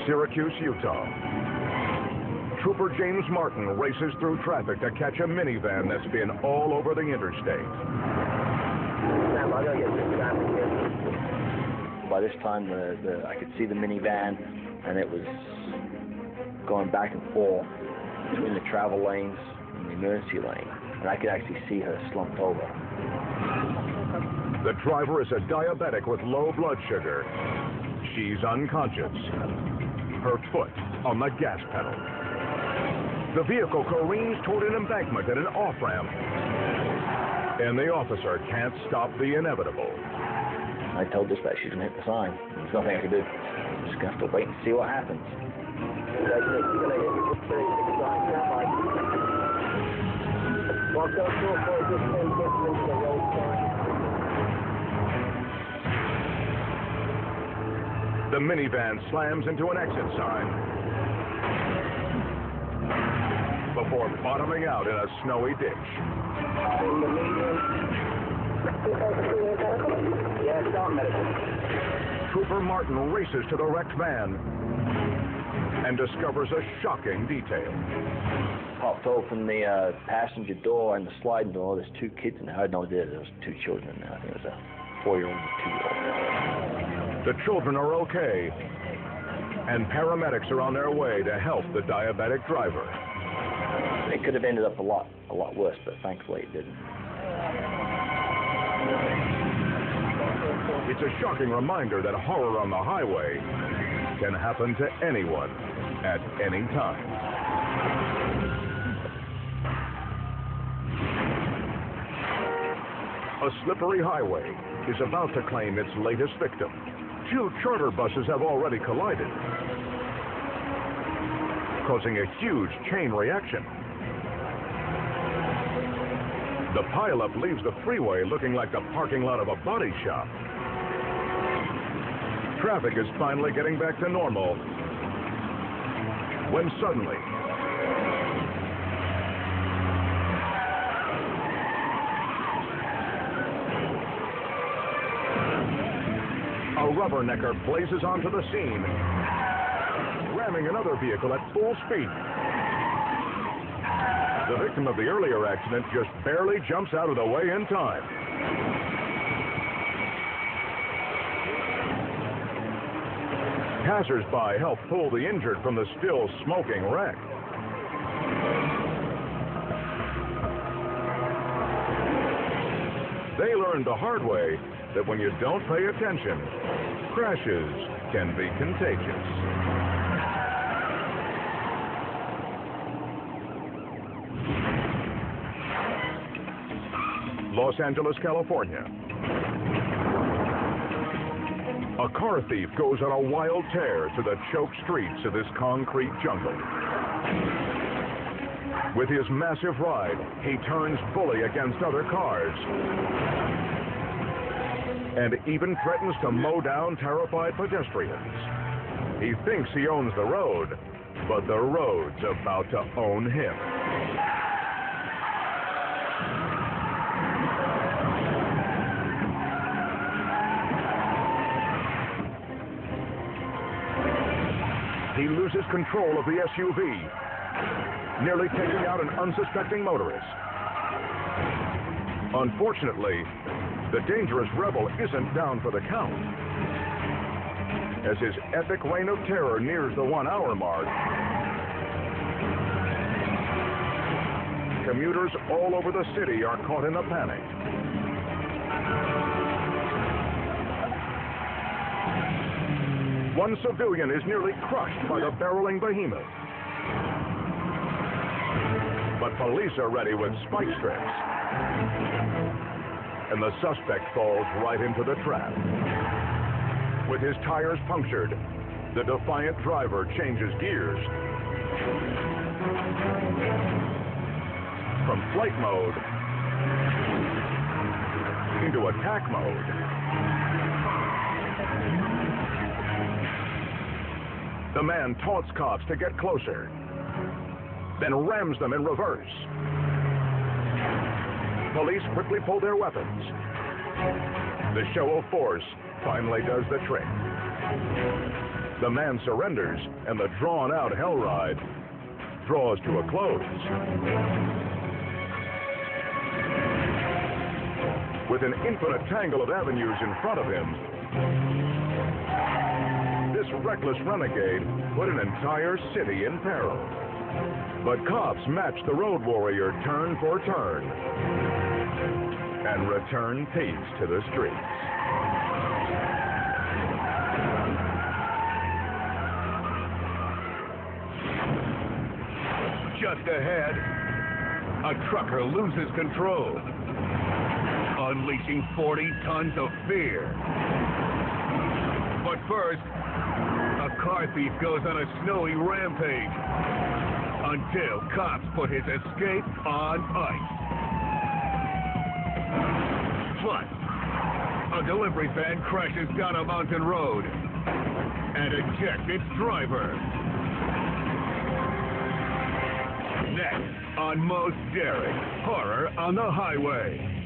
Syracuse, Utah. Trooper James Martin races through traffic to catch a minivan that's been all over the interstate. By this time, I could see the minivan, and it was going back and forth between the travel lanes and the emergency lane, and I could actually see her slumped over. The driver is a diabetic with low blood sugar. She's unconscious, her foot on the gas pedal. The vehicle careens toward an embankment at an off-ramp, and the officer can't stop the inevitable. I told dispatch she's gonna hit the sign. There's nothing I can do. I'm just gonna have to wait and see what happens. The minivan slams into an exit sign before bottoming out in a snowy ditch. Trooper Martin races to the wrecked van and discovers a shocking detail. Popped open the passenger door and the sliding door. There's two kids in there. I had no idea there was two children in there. I think it was a 4-year-old and a 2-year-old. The children are okay, and paramedics are on their way to help the diabetic driver. It could have ended up a lot worse, but thankfully it didn't. It's a shocking reminder that horror on the highway can happen to anyone at any time. A slippery highway is about to claim its latest victim. 2 charter buses have already collided, causing a huge chain reaction. The pileup leaves the freeway looking like the parking lot of a body shop. Traffic is finally getting back to normal when suddenly a rubbernecker blazes onto the scene, ramming another vehicle at full speed. The victim of the earlier accident just barely jumps out of the way in time. Passers-by help pull the injured from the still smoking wreck. They learned the hard way that when you don't pay attention, crashes can be contagious. Los Angeles, California. A car thief goes on a wild tear through the choked streets of this concrete jungle. With his massive ride, he turns fully against other cars and even threatens to mow down terrified pedestrians. He thinks he owns the road, but the road's about to own him. He loses control of the SUV, nearly taking out an unsuspecting motorist. Unfortunately, the dangerous rebel isn't down for the count. As his epic reign of terror nears the 1-hour mark, commuters all over the city are caught in a panic. One civilian is nearly crushed by the barreling behemoth. But police are ready with spike strips, and the suspect falls right into the trap. With his tires punctured, the defiant driver changes gears from flight mode into attack mode. The man taunts cops to get closer, then rams them in reverse. Police quickly pull their weapons. The show of force finally does the trick. The man surrenders, and the drawn-out hell ride draws to a close. With an infinite tangle of avenues in front of him, this reckless renegade put an entire city in peril. But cops match the road warrior turn for turn and return peace to the streets. Just ahead, a trucker loses control, unleashing 40 tons of fear. But first, a car thief goes on a snowy rampage until cops put his escape on ice. Plus, a delivery van crashes down a mountain road and ejects its driver. Next, on Most Daring, Horror on the Highway.